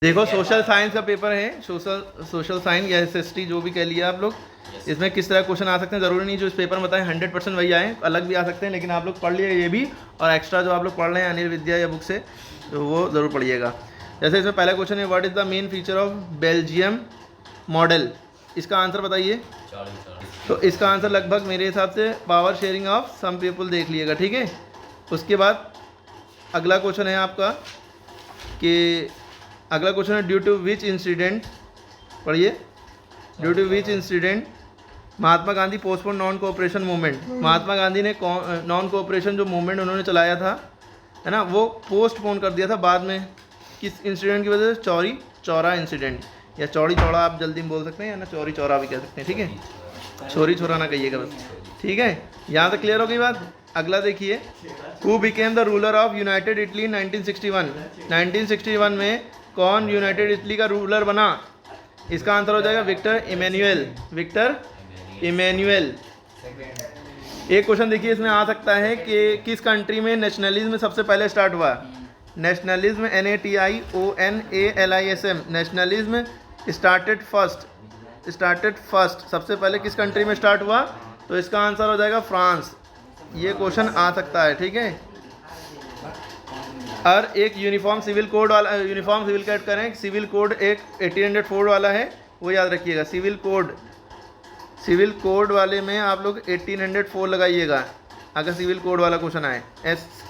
देखो social science का paper है, सोशल साइंस या SST जो भी कह लिया आप लोग, इसमें किस तरह क्वेश्चन आ सकते हैं। ज़रूरी नहीं जो इस पेपर में बताएं 100% वही आए, अलग भी आ सकते हैं, लेकिन आप लोग पढ़ लिए ये भी, और एक्स्ट्रा जो आप लोग पढ़ रहे हैं अनिल विद्या या बुक से, तो वो ज़रूर पढ़िएगा। जैसे इसमें पहला क्वेश्चन है, what is the main feature of Belgium model. इसका आंसर बताइए। तो इसका आंसर लगभग मेरे हिसाब से power sharing of some people देख लीजिएगा, ठीक है। उसके बाद अगला क्वेश्चन है आपका कि अगला क्वेश्चन है ड्यू टू विच इंसिडेंट, पढ़िए, due to which incident Mahatma Gandhi postpone non cooperation movement. Mahatma Gandhi ने नॉन कोऑपरेशन जो मूवमेंट उन्होंने चलाया था, है ना, वो पोस्टपोन कर दिया था बाद में। किस इंसिडेंट की वजह से? चौरी चौरा इंसिडेंट, या चौड़ी चौड़ा आप जल्दी में बोल सकते हैं, या ना चौरी चौरा भी कह सकते हैं, ठीक है। चोरी चोरा ना कहिएगा बस, ठीक है। यहाँ तक क्लियर हो गई बात। अगला देखिए, who became the ruler of United Italy 1961। 1961 में कौन यूनाइटेड इटली का रूलर बना? इसका आंसर हो जाएगा विक्टर इमैनुअल। Victor Emmanuel. एक क्वेश्चन देखिए इसमें आ सकता है कि किस कंट्री में नेशनलिज्म सबसे पहले स्टार्ट हुआ? Nationalism NATIONALISM, nationalism started first, सबसे पहले किस कंट्री में स्टार्ट हुआ? तो इसका आंसर हो जाएगा फ्रांस। ये क्वेश्चन आ सकता है, ठीक है। और एक यूनिफॉर्म सिविल कोड वाला, यूनिफॉर्म सिविल कोड करें, सिविल कोड एक 1804 वाला है, वो याद रखिएगा। सिविल कोड वाले में आप लोग 1804 लगाइएगा अगर सिविल कोड वाला क्वेश्चन आए।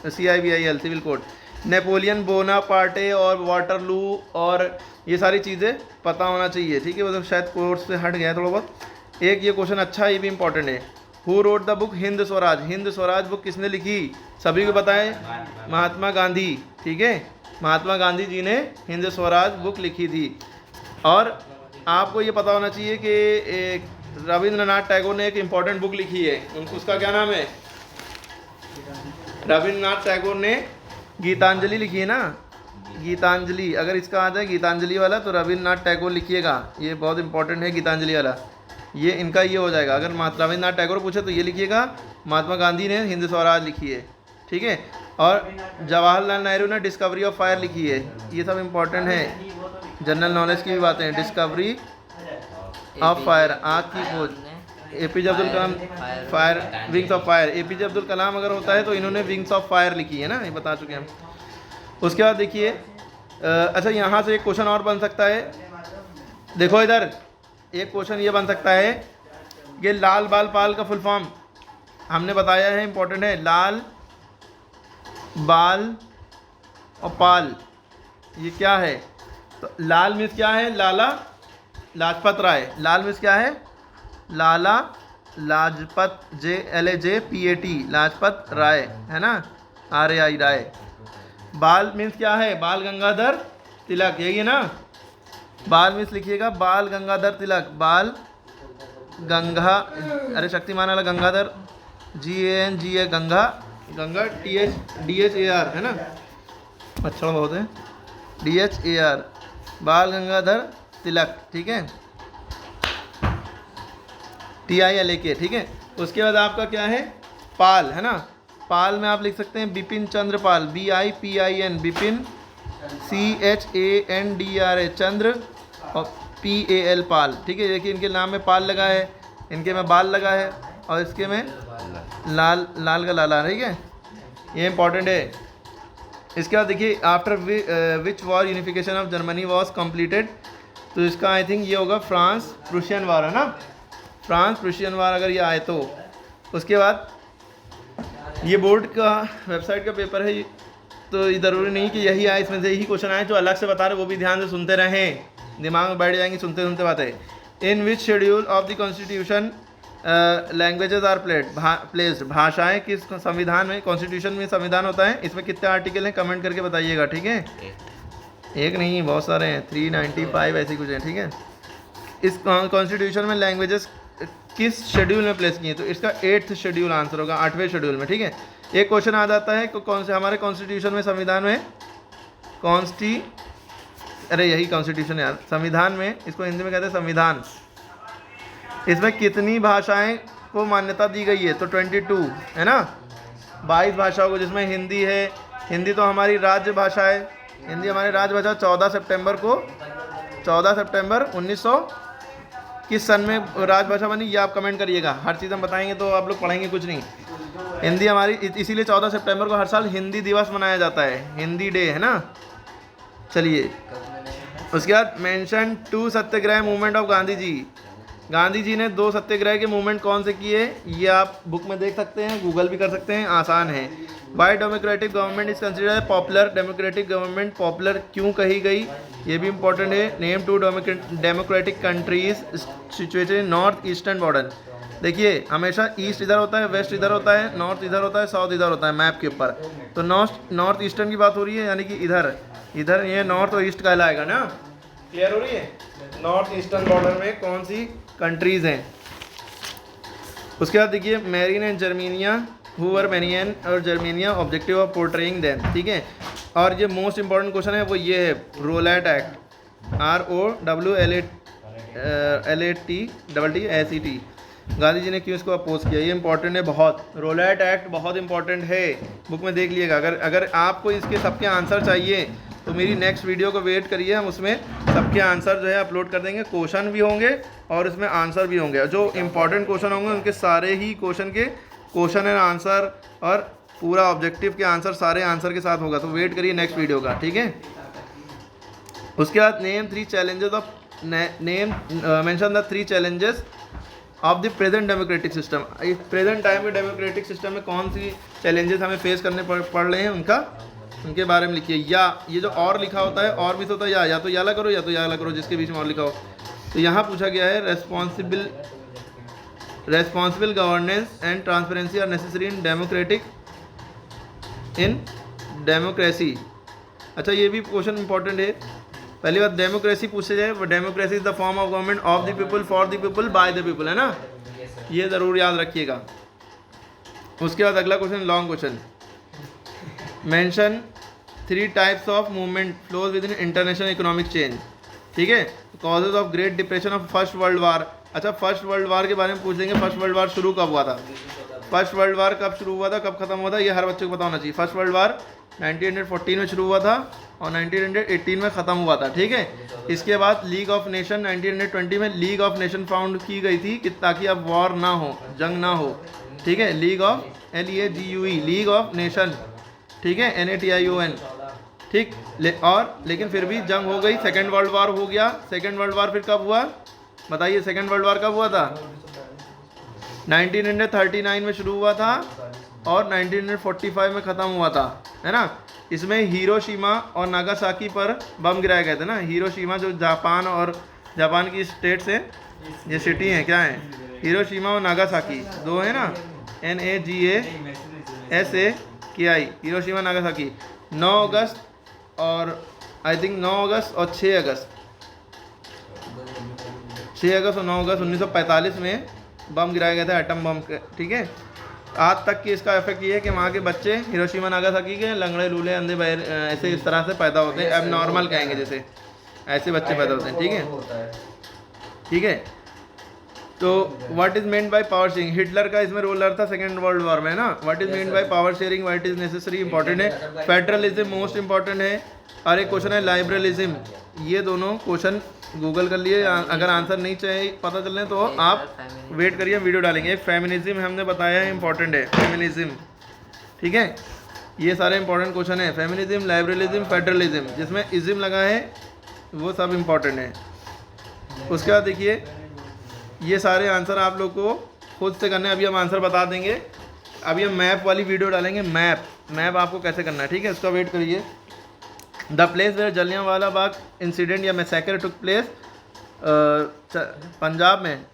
CIVIL civil code. Napoleon Bonaparte और वाटरलू और ये सारी चीज़ें पता होना चाहिए, ठीक है। वो तो शायद कोर्स से हट गया है थोड़ा बहुत। एक ये क्वेश्चन अच्छा, ये भी इंपॉर्टेंट है। Who wrote the book Hind Swaraj. Hind Swaraj book किसने लिखी? सभी को बताएं, महात्मा गांधी, ठीक है। महात्मा गांधी जी ने हिंद स्वराज बुक लिखी थी। और आपको ये पता होना चाहिए कि रविंद्रनाथ टैगोर ने एक इम्पॉर्टेंट बुक लिखी है, उसका क्या नाम है? रविंद्रनाथ टैगोर ने गीतांजलि लिखी है ना, गीतांजलि। अगर इसका आ जाए गीतांजलि वाला तो रविंद्रनाथ टैगोर लिखिएगा, ये बहुत इंपॉर्टेंट है गीतांजलि वाला। ये इनका ये हो जाएगा। अगर रविंद्रनाथ टैगोर पूछे तो ये लिखिएगा, महात्मा गांधी ने हिंद स्वराज लिखी है, ठीक है। और जवाहरलाल नेहरू ने डिस्कवरी ऑफ फायर लिखी है। ये सब इंपॉर्टेंट है, जनरल नॉलेज की भी बातें हैं। डिस्कवरी ऑफ फायर, आग की खोज। APJ Abdul Kalam, fire, wings of fire. APJ Abdul Kalam अगर होता है तो इन्होंने विंग्स ऑफ फायर लिखी है ना, ये बता चुके हैं हम। उसके बाद देखिए, अच्छा यहाँ से एक क्वेश्चन और बन सकता है। देखो इधर एक क्वेश्चन ये बन सकता है कि लाल बाल पाल का फुल फॉर्म हमने बताया है, इंपॉर्टेंट है। लाल बाल और पाल ये क्या है? तो लाल मीन्स क्या है? लाला लाजपत राय। लाल मीन्स क्या है? लाला लाजपत, LAJPAT, लाजपत राय, है ना, RAI राय। बाल मीन्स क्या है? बाल गंगाधर तिलक, यही है ना। बाल मीन्स लिखिएगा बाल गंगाधर तिलक। बाल गंगा, अरे शक्तिमान वाला गंगाधर, GANGA, गंगा DHAR, है ना, अच्छा बहुत है, DHAR, बाल गंगाधर तिलक, ठीक है, TILAK, ठीक है। उसके बाद आपका क्या है? पाल, है ना। पाल में आप लिख सकते हैं बिपिन चंद्र पाल, BIPIN, बिपिन, CHANDRA, चंद्र, और PAL, पाल, ठीक है। देखिए इनके नाम में पाल लगा है, इनके में बाल लगा है, और इसके में लाल का लाला, ठीक है। ये इंपॉर्टेंट है। इसके बाद देखिए, after which war unification of Germany was completed. तो इसका आई थिंक ये होगा फ्रांस प्रूशियन वार, है ना, फ्रांस प्रूशियन वार अगर ये आए तो। उसके बाद ये बोर्ड का वेबसाइट का पेपर है, तो ये ज़रूरी नहीं कि यही आए, इसमें से यही क्वेश्चन आए। जो अलग से बता रहे वो भी ध्यान से सुनते रहें, दिमाग में बैठ जाएंगी सुनते सुनते बातें। In which schedule of the constitution languages are placed. भाषाएं किस संविधान में, कॉन्स्टिट्यूशन में संविधान होता है, इसमें कितने आर्टिकल हैं कमेंट करके बताइएगा, ठीक है। एक नहीं, बहुत सारे हैं, 395 ऐसे कुछ हैं, ठीक है। इस कॉन्स्टिट्यूशन में लैंग्वेजेस किस शेड्यूल में प्लेस किए? तो इसका 8th शेड्यूल आंसर होगा, 8वें शेड्यूल में, ठीक है। एक क्वेश्चन आ जाता है कौन से हमारे कॉन्स्टिट्यूशन में, संविधान में, अरे यही कॉन्स्टिट्यूशन है यार, संविधान में, इसको हिंदी में कहते हैं संविधान। इसमें कितनी भाषाएं को मान्यता दी गई है? तो 22, है ना, 22 भाषाओं को, जिसमें हिंदी है। हिंदी तो हमारी राज्य भाषा है, हिंदी हमारी राजभाषा 14 सितंबर को 14 सितंबर 1900 किस सन में राजभाषा बनी, ये आप कमेंट करिएगा। हर चीज़ हम बताएंगे तो आप लोग पढ़ेंगे कुछ नहीं। हिंदी हमारी इसीलिए 14 सितंबर को हर साल हिंदी दिवस मनाया जाता है, हिंदी डे है ना। चलिए उसके बाद mention 2 satyagraha movement of Gandhi ji. Gandhi ji ने 2 सत्याग्रह के मूवमेंट कौन से किए, ये आप बुक में देख सकते हैं, गूगल भी कर सकते हैं, आसान है। Why democratic government is considered popular, democratic government popular क्यों कही गई, ये भी इंपॉर्टेंट है। Name 2 democratic countries situated in north eastern border. देखिए हमेशा ईस्ट इधर होता है, वेस्ट इधर होता है, नॉर्थ इधर होता है, साउथ इधर होता है मैप के ऊपर। तो नॉर्थ ईस्टर्न की बात हो रही है, यानी कि इधर इधर ये नॉर्थ और ईस्ट कहलाएगा ना। क्लियर हो रही है। नॉर्थ ईस्टर्न बॉर्डर में कौन सी कंट्रीज हैं। उसके बाद देखिए मैरीन एंड जर्मेनिया हुवर मैरियन और Germania objective of portraying them, ठीक है। और ये मोस्ट इंपॉर्टेंट क्वेश्चन है वो ये है, Rowlatt act, ROLATEACT, Gandhi ji ने क्यों इसको अपोज किया, ये इंपॉर्टेंट है बहुत। रोलैट एक्ट बहुत इंपॉर्टेंट है, बुक में देख लीजिएगा। अगर आपको इसके सबके आंसर चाहिए तो मेरी नेक्स्ट वीडियो को वेट करिए, हम उसमें सबके आंसर जो है अपलोड कर देंगे। क्वेश्चन भी होंगे और उसमें आंसर भी होंगे। जो इंपॉर्टेंट क्वेश्चन होंगे उनके सारे ही क्वेश्चन एंड आंसर और पूरा ऑब्जेक्टिव के आंसर सारे आंसर के साथ होगा। तो वेट करिए नेक्स्ट वीडियो का, ठीक है। उसके बाद name 3 challenges of mention the 3 challenges of the present democratic system. इस प्रेजेंट टाइम में डेमोक्रेटिक सिस्टम में कौन सी चैलेंजेस हमें फेस करने पड़ रहे हैं उनके बारे में लिखिए। या ये जो और लिखा होता है और भी तो होता है, या तो याला करो या तो याला करो, जिसके बीच में और लिखा हो। तो यहाँ पूछा गया है responsible governance and transparency are necessary in democracy. अच्छा ये भी क्वेश्चन इंपॉर्टेंट है। पहली बात डेमोक्रेसी पूछे जाए, democracy is the form of government of the people for the people by the people, है ना, ये ज़रूर याद रखिएगा। उसके बाद अगला question long question, mention 3 types of movement flows with in international economic change, ठीक है। Causes of great depression of first world war. अच्छा फर्स्ट वर्ल्ड वार के बारे में पूछ देंगे, फर्स्ट वर्ल्ड वार शुरू कब हुआ था, फर्स्ट वर्ल्ड वार कब शुरू हुआ था, कब खत्म हुआ था, ये हर बच्चे को पता होना चाहिए। फर्स्ट वर्ल्ड वार 1914 में शुरू हुआ था और 1918 में ख़त्म हुआ था, ठीक है। इसके बाद लीग ऑफ नेशन 1920 में लीग ऑफ नेशन फाउंड की गई थी कि ताकि अब वॉर ना हो, जंग ना हो, ठीक है। League of LEAGUE league of nation, ठीक है, NATION, ठीक। लेकिन फिर भी जंग हो गई, सेकेंड वर्ल्ड वार हो गया। सेकेंड वर्ल्ड वार फिर कब हुआ बताइए, सेकेंड वर्ल्ड वार कब हुआ था, 1939 में शुरू हुआ था और 1945 में ख़त्म हुआ था, है ना। इसमें हिरोशिमा और नागासाकी पर बम गिराए गए थे ना। हिरोशिमा जो जापान की स्टेट्स है, ये सिटी हैं, क्या है, हिरोशिमा और नागासाकी दो है ना, NAGASAKI, हिरोशिमा नागासाकी। 9 अगस्त और आई थिंक 9 अगस्त और 6 अगस्त 9 अगस्त 1945 में बम गिराए गए थे, एटम बम के, ठीक है। आज तक की इसका इफेक्ट ये है कि वहाँ के बच्चे हिरोशिमा नागासाकी के लंगड़े लूले अंधे बहर ऐसे इस तरह से पैदा होते हैं, अब नॉर्मल कहेंगे जैसे, ऐसे बच्चे पैदा होते हैं, ठीक है, ठीक है। तो what is meant by power sharing, Hitler का इसमें रोल था सेकेंड वर्ल्ड वॉर में ना। What is meant by power sharing, what is necessary, important है। फेडरलिज्म मोस्ट इंपॉर्टेंट है। और एक क्वेश्चन है लाइब्रलिज्म। ये दोनों क्वेश्चन गूगल कर लिए, अगर आंसर नहीं चाहिए पता चलने तो आप वेट करिए, वीडियो डालेंगे। फेमिनिज्म हमने बताया है इंपॉर्टेंट है, फेमिनिज्म, ठीक है। ये सारे इंपॉर्टेंट क्वेश्चन है, फेमिनिज्म, लाइब्रलिज्म, फेडरलिज्म, जिसमें इज्म लगा है वो सब इंपॉर्टेंट है। उसके बाद देखिए ये सारे आंसर आप लोग को खुद से करने हैं। अभी हम आंसर बता देंगे, अभी हम मैप वाली वीडियो डालेंगे, मैप आपको कैसे करना है, ठीक है, उसका वेट करिए। The place where Jallianwala Bagh incident या मैसेकर टुक प्लेस, पंजाब में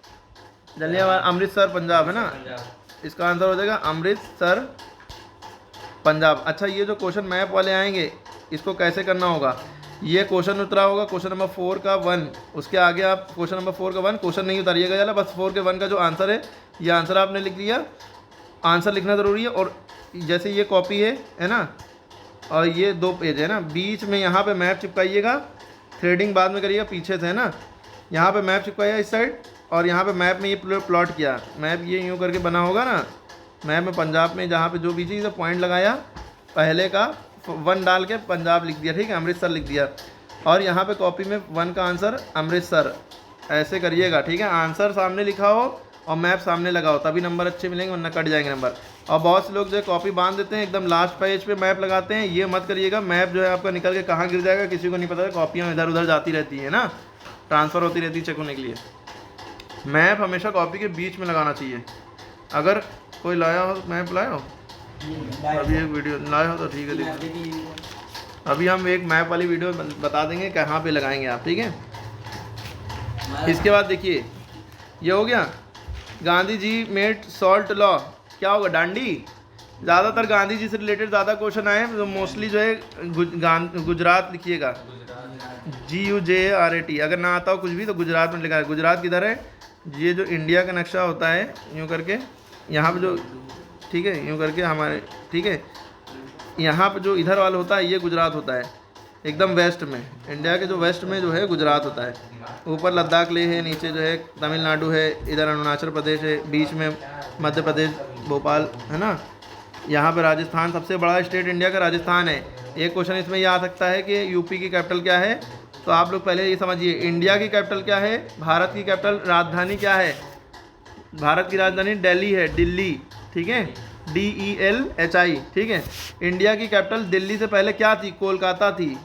जलियांवाला, अमृतसर पंजाब है ना, इसका आंसर हो जाएगा अमृतसर पंजाब। अच्छा ये जो क्वेश्चन मैप वाले आएंगे इसको कैसे करना होगा, ये क्वेश्चन उतरा होगा क्वेश्चन नंबर 4 का 1, उसके आगे आप क्वेश्चन नंबर 4 का 1 क्वेश्चन नहीं उतारिएगा ज़्यादा, बस 4 के 1 का जो आंसर है ये आंसर आपने लिख लिया। आंसर लिखना ज़रूरी है। और जैसे ये कॉपी है ना, और ये 2 पेज है ना, बीच में यहाँ पे मैप चिपकाइएगा, थ्रेडिंग बाद में करिएगा, पीछे से है ना, यहाँ पे मैप चिपकाइएगा इस साइड, और यहाँ पे मैप में ये प्लॉट किया, मैप ये यूँ करके बना होगा ना, मैप में पंजाब में जहाँ पे जो बीच से पॉइंट लगाया, पहले का 1 डाल के पंजाब लिख दिया, ठीक है, अमृतसर लिख दिया। और यहाँ पे कॉपी में 1 का आंसर अमृतसर ऐसे करिएगा, ठीक है। आंसर सामने लिखा हो और मैप सामने लगाओ, तभी नंबर अच्छे मिलेंगे, वरना कट जाएंगे नंबर। और बहुत से लोग जो है कॉपी बांध देते हैं, एकदम लास्ट पेज पे मैप लगाते हैं, ये मत करिएगा। मैप जो है आपका निकल के कहाँ गिर जाएगा किसी को नहीं पता है। कॉपियाँ इधर उधर जाती रहती है ना, ट्रांसफ़र होती रहती है चेक होने के लिए। मैप हमेशा कॉपी के बीच में लगाना चाहिए। अगर कोई लाया हो मैप, लाया हो अभी एक वीडियो लाया हो तो ठीक है, देखो अभी हम एक मैप वाली वीडियो बता देंगे कहाँ पे लगाएंगे आप, ठीक है। इसके बाद देखिए ये हो गया, Gandhi ji made salt law, क्या होगा, डांडी। ज़्यादातर गांधी जी से रिलेटेड ज़्यादा क्वेश्चन आए तो मोस्टली जो है गुजरात लिखिएगा, GUJRAT। अगर ना आता हो कुछ भी तो गुजरात में लिखा है। गुजरात किधर है, ये जो इंडिया का नक्शा होता है यूँ करके यहाँ पे जो, ठीक है, यूँ करके हमारे, ठीक है, यहाँ पे जो इधर वाला होता है ये गुजरात होता है, एकदम वेस्ट में, इंडिया के जो वेस्ट में जो है गुजरात होता है। ऊपर लद्दाख ले है, नीचे जो है तमिलनाडु है, इधर अरुणाचल प्रदेश है, बीच में मध्य प्रदेश भोपाल है ना। यहाँ पे राजस्थान, सबसे बड़ा स्टेट इंडिया का राजस्थान है। एक क्वेश्चन इसमें ये आ सकता है कि यूपी की कैपिटल क्या है, तो आप लोग पहले ये समझिए इंडिया की कैपिटल क्या है, भारत की कैपिटल राजधानी क्या है। भारत की राजधानी दिल्ली है, दिल्ली, ठीक है, DELHI, ठीक है। इंडिया की कैपिटल दिल्ली से पहले क्या थी, कोलकाता थी,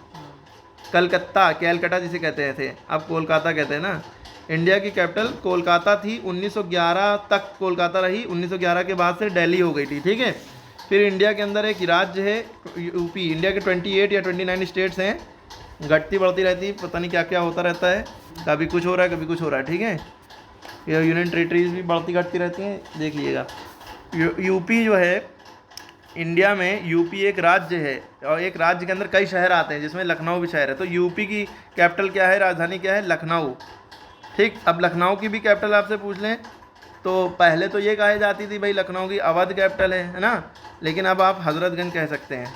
कलकत्ता, कैलकटा जिसे कहते थे, अब कोलकाता कहते हैं ना। इंडिया की कैपिटल कोलकाता थी, 1911 तक कोलकाता रही, 1911 के बाद से दिल्ली हो गई थी, ठीक है। फिर इंडिया के अंदर एक राज्य है यूपी। इंडिया के 28 या 29 स्टेट्स हैं, घटती बढ़ती रहती, पता नहीं क्या क्या होता रहता है, कभी कुछ हो रहा है कभी कुछ हो रहा है, ठीक है। ये यूनियन टेरिटरीज भी बढ़ती घटती रहती हैं, देख लीजिएगा। यूपी जो है इंडिया में, यूपी एक राज्य है और एक राज्य के अंदर कई शहर आते हैं जिसमें लखनऊ भी शहर है। तो यूपी की कैपिटल क्या है, राजधानी क्या है, लखनऊ, ठीक। अब लखनऊ की भी कैपिटल आपसे पूछ लें तो पहले तो ये कही जाती थी भाई लखनऊ की अवध कैपिटल है ना, लेकिन अब आप हजरतगंज कह सकते हैं,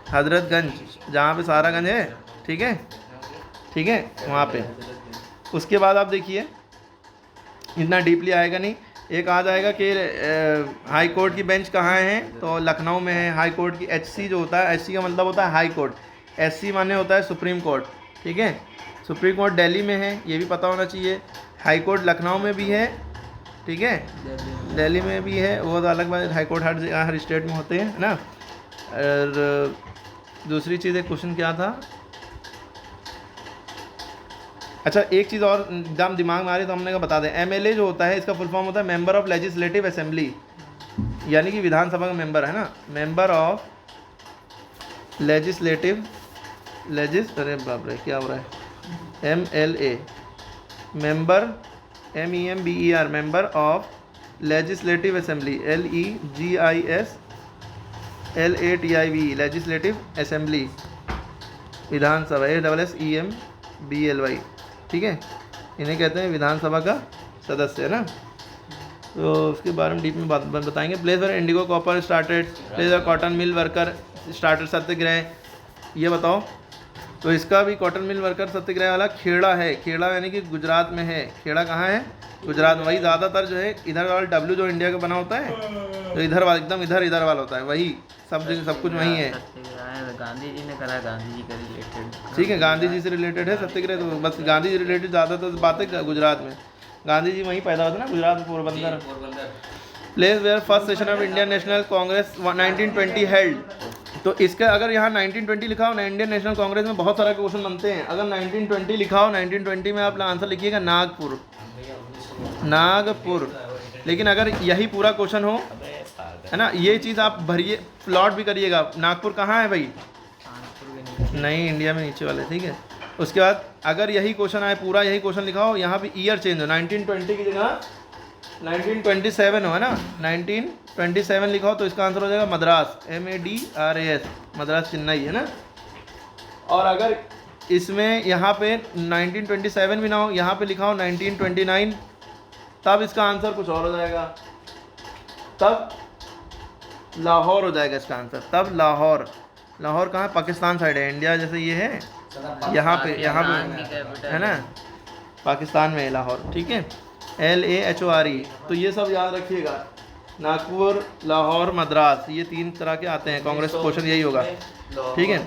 हजरतगंज, जहाँ पे सारागंज है, ठीक है, ठीक है, वहाँ पे। उसके बाद आप देखिए, इतना डीपली आएगा नहीं, एक आ जाएगा कि हाई कोर्ट की बेंच कहाँ है, तो लखनऊ में है। हाई कोर्ट की HC जो होता है, HC का मतलब होता है हाई कोर्ट, SC माने होता है सुप्रीम कोर्ट, ठीक है। सुप्रीम कोर्ट दिल्ली में है, ये भी पता होना चाहिए। हाई कोर्ट लखनऊ में भी है, ठीक है, दिल्ली में भी है, वो तो अलग बात है। हाई कोर्ट हर स्टेट में होते हैं ना। और दूसरी चीज़, एक क्वेश्चन क्या था, अच्छा एक चीज़ और एकदम दिमाग में आ रही तो हमने कहा बता दें। MLA जो होता है इसका फुल फॉर्म होता है मेंबर ऑफ लेजिस्लेटिव असेंबली, यानी कि विधानसभा का मेंबर है ना, मेंबर ऑफ लेजिस्लेटिव, अरे बाप रे क्या हो रहा है, MLA, member, MEMBER, member of legislative assembly, LEGISLATIV, legislative assembly, Vidhan Sabha, ASSEMBLY, ठीक है, इन्हें कहते हैं विधानसभा का सदस्य, है ना। तो उसके बारे में डीप में बात बताएंगे। Place where indigo copper started, place where cotton mill worker started satyagraha, ये बताओ। तो इसका भी कॉटन मिल वर्कर सत्याग्रह वाला खेड़ा है, खेड़ा यानी कि गुजरात में है। खेड़ा कहाँ है, गुजरात में। वही ज़्यादातर जो है इधर वाला W जो इंडिया का बना होता है, तो इधर वाला एकदम इधर वाला होता है, वही सब जगह सब कुछ वही है। गांधी जी ने करा, गांधी जी का रिलेटेड, ठीक है, गांधी जी से रिलेटेड है सत्याग्रह, तो बस गांधी जी रिलेटेड ज़्यादातर बातें गुजरात में, गांधी जी वहीं पैदा होते ना, Gujarat, Porbandar. Place where first session of Indian National Congress 1920 held. तो इसका अगर यहाँ 1920 लिखा हो ना, इंडियन नेशनल कांग्रेस में बहुत सारा क्वेश्चन बनते हैं। अगर 1920 लिखा हो, 1920 में आप आंसर लिखिएगा नागपुर, नागपुर। लेकिन अगर यही पूरा क्वेश्चन हो, है ना, ये चीज़ आप भरिए, प्लॉट भी करिएगा। नागपुर कहाँ है भाई, नहीं, इंडिया में नीचे वाले, ठीक है। उसके बाद अगर यही क्वेश्चन आए, पूरा यही क्वेश्चन लिखा हो, यहाँ भी ईयर चेंज हो, 1920 की जगह 1927 हो, है ना, 1927 लिखा हो, तो इसका आंसर हो जाएगा मद्रास, MADRAS, मद्रास चेन्नई, है ना। और अगर इसमें यहाँ पे 1927 भी ना हो, यहाँ पे लिखा हो 1929, तब इसका आंसर कुछ और हो जाएगा, तब लाहौर हो जाएगा इसका आंसर, तब लाहौर। लाहौर कहाँ, पाकिस्तान साइड है, इंडिया जैसे ये है, यहाँ पे है ना, पाकिस्तान में है लाहौर, ठीक है, LAHORE। तो ये सब याद रखिएगा। नागपुर, लाहौर, मद्रास, ये 3 तरह के आते हैं। कांग्रेस क्वेश्चन यही होगा, ठीक है।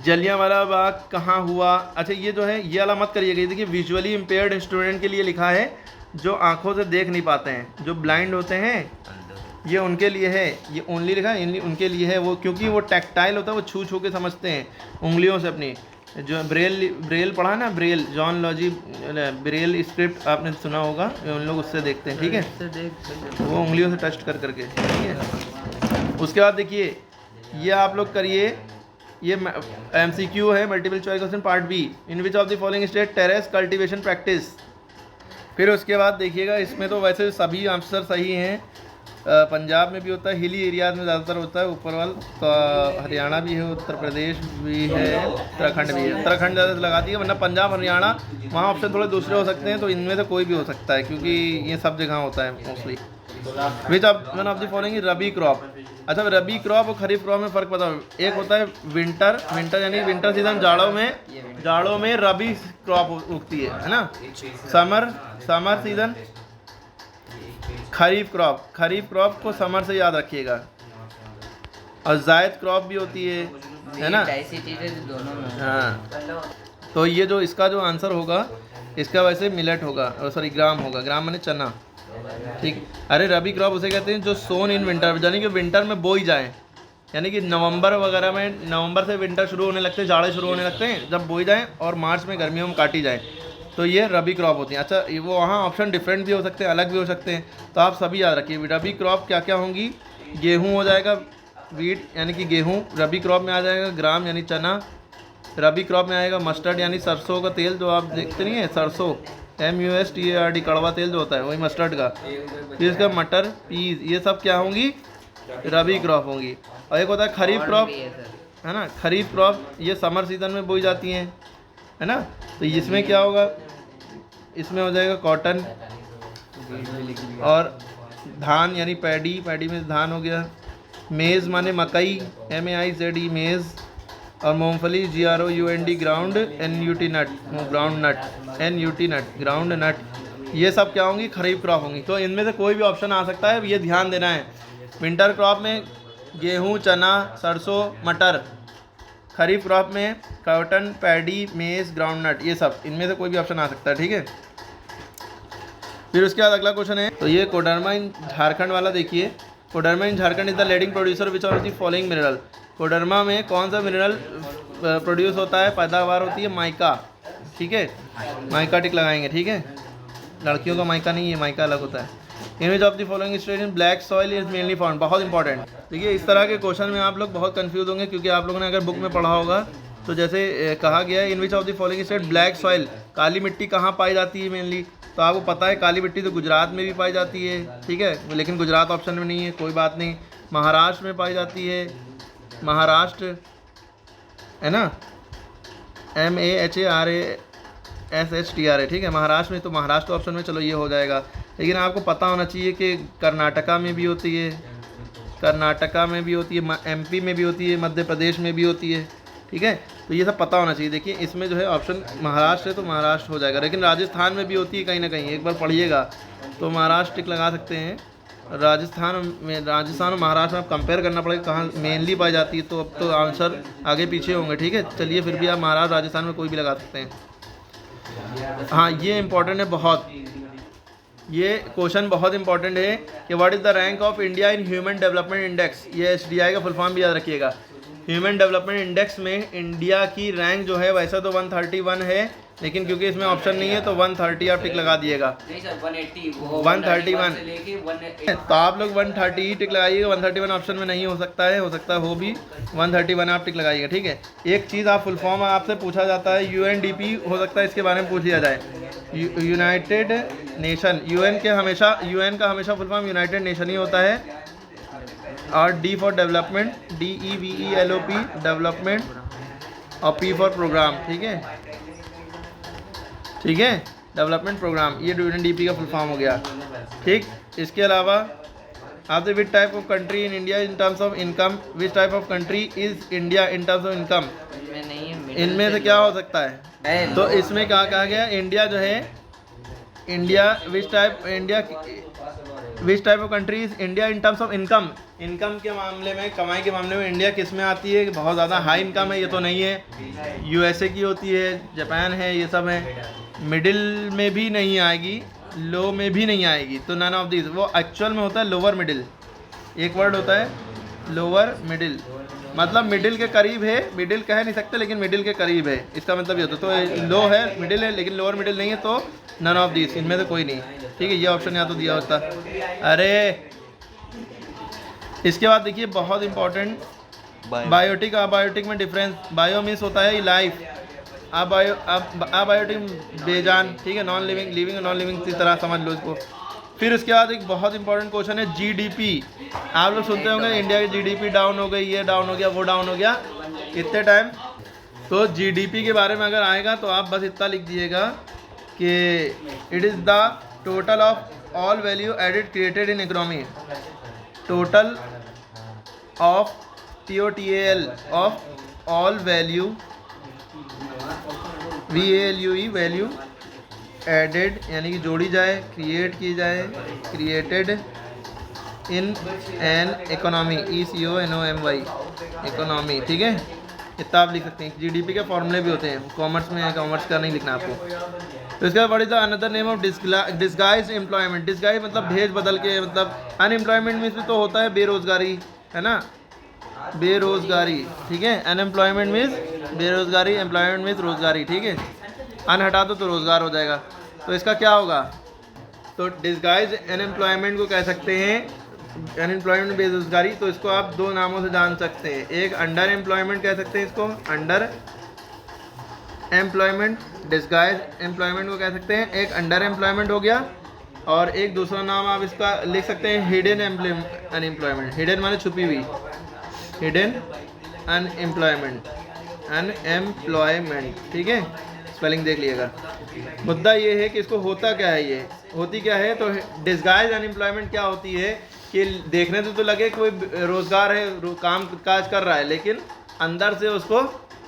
जलियांवाला बाग कहाँ हुआ? अच्छा ये जो है ये वाला मत करिएगा। ये देखिए विजुअली इम्पेयर्ड स्टूडेंट के लिए लिखा है, जो आंखों से देख नहीं पाते हैं, जो ब्लाइंड होते हैं, ये उनके लिए है। ये ओनली लिखा है उनके लिए है वो, क्योंकि वो टैक्टाइल होता है, वो छू छू के समझते हैं उंगलियों से अपनी। जो ब्रेल पढ़ा ना, Braille, John logy Braille script आपने सुना होगा, उन लोग उससे देखते हैं, ठीक है, वो उंगलियों से टच कर करके, ठीक है। उसके बाद देखिए ये आप लोग करिए, ये MCQ है, multiple choice question part B. In which of the following state terrace cultivation practice. फिर उसके बाद देखिएगा, इसमें तो वैसे सभी आंसर सही हैं। पंजाब में भी होता है, हिली एरियाज में ज़्यादातर होता है, ऊपर वाल तो हरियाणा भी है, उत्तर प्रदेश भी है, उत्तराखंड भी है। उत्तराखंड ज़्यादा लगा दिए, वरना पंजाब हरियाणा वहाँ ऑप्शन थोड़े दूसरे हो सकते हैं, तो इनमें से कोई भी हो सकता है, क्योंकि ये सब जगह होता है mostly. Which one of the following rabi crop. अच्छा रबी क्रॉप और खरीफ क्रॉप में फ़र्क बताओ। एक होता है विंटर यानी विंटर सीजन, जाड़ों में रबी क्रॉप उगती है ना। समर सीजन खरीफ क्रॉप को समर से याद रखिएगा। और जायद क्रॉप भी होती है ना। हाँ, तो ये जो इसका जो आंसर होगा, इसका वैसे मिलेट होगा, सॉरी ग्राम होगा, ग्राम माने चना, ठीक। अरे रबी क्रॉप उसे कहते हैं जो सोन इन विंटर, यानी कि विंटर में बोई जाए, यानी कि नवंबर वगैरह में, नवंबर से विंटर शुरू होने लगते हैं, जाड़े शुरू होने लगते हैं, जब बोई जाएँ और मार्च में गर्मियों में काटी जाए, तो ये रबी क्रॉप होती हैं। अच्छा वो वहाँ ऑप्शन डिफरेंट भी हो सकते हैं, अलग भी हो सकते हैं, तो आप सभी याद रखिए। रबी क्रॉप क्या क्या होंगी? गेहूँ हो जाएगा, वीट यानी कि गेहूँ रबी क्रॉप में आ जाएगा, ग्राम यानी चना रबी क्रॉप में आएगा, मस्टर्ड यानी सरसों का तेल, जो आप देखते नहीं है सरसों, MUSTARD कड़वा तेल जो होता है, वही मस्टर्ड का। फिर इसका मटर, पीज, ये सब क्या होंगी? रबी क्रॉप होंगी। और एक होता है खरीफ क्रॉप, है ना। खरीफ क्रॉप ये समर सीजन में बोई जाती हैं, है ना। तो इसमें क्या होगा? इसमें हो जाएगा कॉटन और धान यानी पैडी में धान हो गया। मेज़ माने मकई, MAIZE मेज़। और मूंगफली GROUND ग्राउंड, NUT नट, ग्राउंड नट, ये सब क्या होंगी? खरीफ क्रॉप होंगी। तो इनमें से कोई भी ऑप्शन आ सकता है, ये ध्यान देना है। विंटर क्रॉप में गेहूँ, चना, सरसों, मटर। खरीफ क्रॉप में कॉटन, पैडी, मेज़, ग्राउंड नट, ये सब, इनमें से कोई भी ऑप्शन आ सकता है, ठीक है। फिर उसके बाद अगला क्वेश्चन है, तो ये कोडरमा इन झारखंड वाला देखिए। Koderma in Jharkhand is the leading producer which of the following mineral. Koderma में कौन सा मिनरल प्रोड्यूस होता है, पैदावार होती है? माइका, ठीक है, माइका टिक लगाएंगे, ठीक है। लड़कियों का माइका नहीं है, माइका अलग होता है। In which of the following state in black soil is mainly found, बहुत इंपॉर्टेंट। देखिए इस तरह के क्वेश्चन में आप लोग बहुत कंफ्यूज होंगे, क्योंकि आप लोगों ने अगर बुक में पढ़ा होगा तो जैसे कहा गया है in which of the following state black soil, काली मिट्टी कहाँ पाई जाती है मेनली, तो आपको पता है काली मिट्टी तो गुजरात में भी पाई जाती है, ठीक है, लेकिन गुजरात ऑप्शन में नहीं है, कोई बात नहीं। महाराष्ट्र में पाई जाती है, महाराष्ट्र है ना, MAHARASHTRA, ठीक है, महाराष्ट्र में, तो महाराष्ट्र ऑप्शन में, चलो ये हो जाएगा। लेकिन आपको पता होना चाहिए कि कर्नाटका में भी होती है, MP में भी होती है, मध्य प्रदेश में भी होती है, ठीक है। तो ये सब पता होना चाहिए। देखिए इसमें जो है ऑप्शन महाराष्ट्र है, तो महाराष्ट्र हो जाएगा, लेकिन राजस्थान में भी होती है कहीं ना कहीं, एक बार पढ़िएगा, तो महाराष्ट्र टिक लगा सकते हैं। राजस्थान और महाराष्ट्र में आप कंपेयर करना पड़ेगा कहाँ मेनली पाई जाती है, तो अब तो आंसर आगे पीछे होंगे, ठीक है। चलिए फिर भी आप महाराष्ट्र राजस्थान में कोई भी लगा सकते हैं। हाँ ये इंपॉर्टेंट है बहुत, ये क्वेश्चन बहुत इंपॉर्टेंट है कि what is the rank of India in human development index. ये HDI का फुल फॉर्म भी याद रखिएगा। ह्यूमन डेवलपमेंट इंडेक्स में इंडिया की रैंक जो है वैसा तो 131 है, लेकिन क्योंकि इसमें ऑप्शन नहीं है तो 130 आप टिक लगा दिएगा। 131 तो आप लोग 130 टिक लगाइएगा, 131 ऑप्शन में नहीं हो सकता है, हो भी 131 आप टिक लगाइएगा, ठीक है। एक चीज़ आप फुल फॉर्म आपसे पूछा जाता है, UNDP हो सकता है इसके बारे में पूछ लिया जाए, यूनाइटेड नेशन। UN का हमेशा फुल फॉर्म यूनाइटेड नेशन ही होता है। और D for development, DEVELOP development, और P फॉर प्रोग्राम, ठीक है, डेवलपमेंट प्रोग्राम, ये UNDP का फुल फॉर्म हो गया, ठीक। इसके अलावा आप which type of country in India in terms of income, which type of country is India in terms of income, इनमें से क्या हो सकता है? तो इसमें क्या कहा गया, इंडिया जो है, India which type, which type of countries India in terms of income, income के मामले में, कमाई के मामले में इंडिया किस में आती है? बहुत ज़्यादा हाई इनकम है ये तो नहीं है, यूएसए की होती है, जापान है, ये सब है। मिडिल में भी नहीं आएगी, लो में भी नहीं आएगी, तो नन ऑफ दिस। वो एक्चुअल में होता है लोअर मिडिल, एक वर्ड होता है लोअर मिडिल, मतलब मिडिल के करीब है, मिडिल कह नहीं सकते लेकिन मिडिल के करीब है, इसका मतलब ये होता है। तो लो है, मिडिल है लेकिन लोअर मिडिल नहीं है, तो नन ऑफ दिस, इनमें से कोई नहीं। ठीक है, ये ऑप्शन यहाँ तो दिया होता। अरे इसके बाद देखिए बहुत इंपॉर्टेंट, बायोटिक अबायोटिक में डिफरेंस। बायो मीन्स होता है लाइफ, अबायोटिक बेजान, ठीक है, non living, living non living की तरह समझ लो इसको। फिर उसके बाद एक बहुत इंपॉर्टेंट क्वेश्चन है जीडीपी। आप लोग सुनते होंगे इंडिया की जीडीपी डाउन हो गई, ये डाउन हो गया, वो डाउन हो गया, इतने टाइम। तो जीडीपी के बारे में अगर आएगा तो आप बस इतना लिख दीजिएगा कि it is the total of all value added created in economy, total of TOTAL of all value VALUE value added यानी कि जोड़ी जाए, क्रिएट की जाए, created in an economy, ECONOMY economy. ठीक है, इतना आप लिख सकते हैं। जीडीपी के फॉर्मूले भी होते हैं, कॉमर्स में है, कॉमर्स का नहीं लिखना आपको। तो इसके बाद what is the another name of disguised employment. Disguise मतलब भेज बदल के, मतलब अनएम्प्लॉयमेंट में भी तो होता है बेरोजगारी, है ना, बेरोजगारी। ठीक है, अनएम्प्लॉयमेंट मीन्स बेरोजगारी, एम्प्लॉयमेंट मीन्स रोजगारी। ठीक है, अन हटा दो तो रोजगार हो जाएगा। तो इसका क्या होगा? तो डिस्गाइज अनएम्प्लॉयमेंट को कह सकते हैं, अनएम्प्लॉयमेंट बेरोजगारी। तो इसको आप दो नामों से जान सकते हैं, एक अंडर एम्प्लॉयमेंट कह सकते हैं इसको, अंडर एम्प्लॉयमेंट, डिस्गाइज एम्प्लॉयमेंट को कह सकते हैं, एक अंडर एम्प्लॉयमेंट हो गया। और एक दूसरा नाम आप इसका लिख सकते हैं हिडन अनएम्प्लॉयमेंट। हिडन माने छुपी हुई, हिडन अनएम्प्लॉयमेंट, अनएम्प्लॉयमेंट। ठीक है, स्पेलिंग देख लीजिएगा। मुद्दा ये है कि इसको होता क्या है, ये होती क्या है। तो डिस्गाइज अनएम्प्लॉयमेंट क्या होती है कि देखने से तो लगे कोई रोजगार है, काम काज कर रहा है, लेकिन अंदर से उसको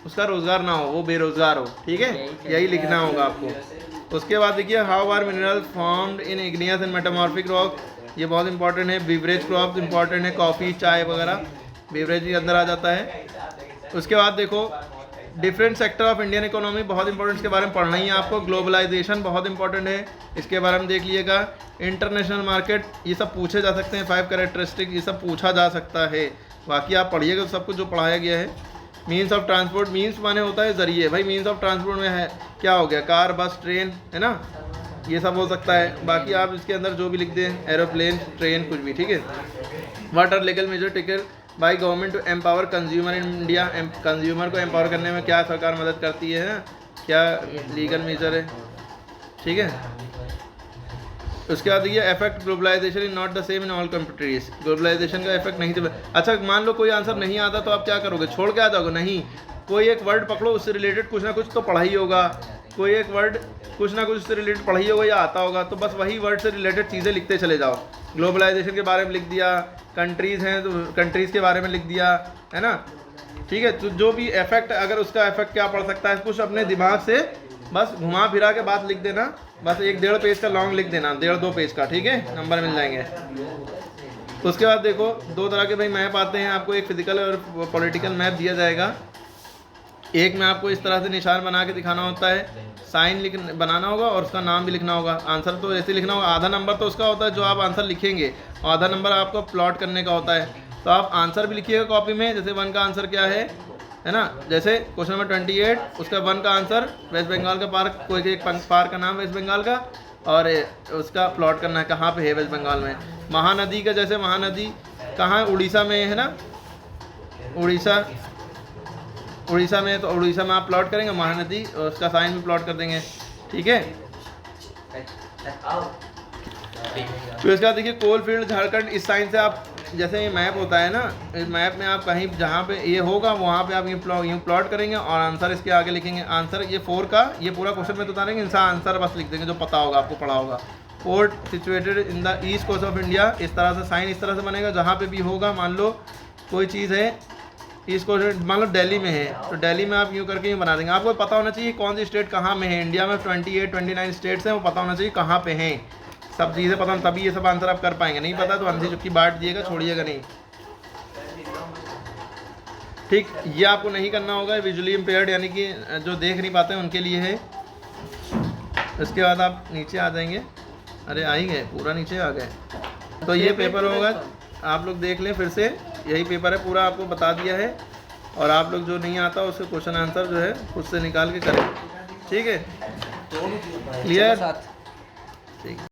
उसका रोजगार ना हो, वो बेरोजगार हो। ठीक है, यही लिखना होगा आपको। उसके बाद देखिए how are minerals formed in igneous and metamorphic rock, ये बहुत इंपॉर्टेंट है। बीवरेज क्रॉप्स इंपॉर्टेंट है, कॉफ़ी चाय वगैरह बीवरेज के अंदर आ जाता है। उसके बाद देखो different sector of Indian economy, बहुत इंपॉर्टेंट, इसके बारे में पढ़ना ही है आपको। ग्लोबलाइजेशन बहुत इंपॉर्टेंट है, इसके बारे में देख लीजिएगा। इंटरनेशनल मार्केट, ये सब पूछे जा सकते हैं, 5 कैरेक्टरिस्टिक, ये सब पूछा जा सकता है। बाकी आप पढ़िएगा तो सब कुछ जो पढ़ाया गया है। मीन्स ऑफ ट्रांसपोर्ट, मीन्स माने होता है जरिए, भाई मीन्स ऑफ ट्रांसपोर्ट में है क्या हो गया, कार, बस, ट्रेन, है ना, ये सब हो सकता है। बाकी आप इसके अंदर जो भी लिख दें, एरोप्लेन, ट्रेन, कुछ भी। ठीक है, what are legal measure taken by government to empower consumer in India, consumer को एम्पावर करने में क्या सरकार मदद करती है, क्या लीगल मेजर है। ठीक है, उसके बाद देखिए effect globalization is not the same in all countries, globalization का इफेक्ट नहीं था। अच्छा मान लो कोई आंसर नहीं आता तो आप क्या करोगे, छोड़ के आ जाओगे? नहीं, कोई एक वर्ड पकड़ो, उससे रिलेटेड कुछ ना कुछ तो पढ़ा ही होगा, कोई एक वर्ड कुछ ना कुछ उससे रिलेटेड पढ़ा ही होगा या आता होगा, तो बस वही वर्ड से रिलेटेड चीज़ें लिखते चले जाओ। ग्लोबलाइजेशन के बारे में लिख दिया, कंट्रीज़ हैं तो कंट्रीज़ के बारे में लिख दिया, है ना। ठीक है, तो जो भी इफेक्ट, अगर उसका इफेक्ट क्या पड़ सकता है, कुछ अपने दिमाग से बस घुमा फिरा के बात लिख देना, बस 1-1.5 पेज का लॉन्ग लिख देना, 1.5-2 पेज का। ठीक है, नंबर मिल जाएंगे। उसके बाद देखो 2 तरह के भाई मैप आते हैं आपको, एक फिजिकल और पॉलिटिकल मैप दिया जाएगा। एक में आपको इस तरह से निशान बना के दिखाना होता है, साइन बनाना होगा और उसका नाम भी लिखना होगा। आंसर तो ऐसे लिखना होगा, आधा नंबर तो उसका होता है जो आप आंसर लिखेंगे, और आधा नंबर आपको प्लॉट करने का होता है। तो आप आंसर भी लिखिएगा कॉपी में, जैसे 1 का आंसर क्या है ना, जैसे क्वेश्चन नंबर 28, उसका 1 का आंसर वेस्ट बंगाल का पार्क, कोई एक पार्क का नाम वेस्ट बंगाल का, और उसका प्लॉट करना है कहाँ पे है वेस्ट बंगाल में। महानदी का, जैसे महानदी कहाँ है, उड़ीसा में है ना, उड़ीसा में, तो उड़ीसा में आप प्लॉट करेंगे महानदी, और उसका साइन भी प्लॉट कर देंगे। ठीक है, तो इसका देखिए कोल फील्ड झारखंड, इस साइन से आप, जैसे ये मैप होता है ना, इस मैप में आप कहीं जहाँ पे ये होगा वहाँ पे आप यूँ प्लॉट करेंगे और आंसर इसके आगे लिखेंगे। आंसर ये 4 का, ये पूरा क्वेश्चन में तो उतारेंगे, इनसा आंसर बस लिख देंगे जो पता होगा, आपको पढ़ा होगा। Port situated in the east coast of India, इस तरह से साइन इस तरह से बनेगा, जहाँ पे भी होगा, मान लो कोई चीज़ है ईस्ट कोस्ट, मान लो दिल्ली में है, तो दिल्ली में आप यूँ करके यूँ बना देंगे। आपको पता होना चाहिए कौन सी स्टेट कहाँ में है। इंडिया में 28-29 स्टेट्स हैं, वो पता होना चाहिए कहाँ पे हैं। सब चीज़ें पता तभी ये सब आंसर आप कर पाएंगे। नहीं पता तो अंधी चुक्की बांट दिएगा, छोड़िएगा नहीं। ठीक, ये आपको नहीं करना होगा, विजुअली इम्पेयर्ड यानी कि जो देख नहीं पाते हैं उनके लिए है। इसके बाद आप नीचे आ जाएंगे। अरे आ ही गए, पूरा नीचे आ गए। तो ये पेपर होगा, आप लोग देख लें फिर से, यही पेपर है, पूरा आपको बता दिया है। और आप लोग जो नहीं आता उसके क्वेश्चन आंसर जो है खुद से निकाल के करें। ठीक है, क्लियर? ठीक।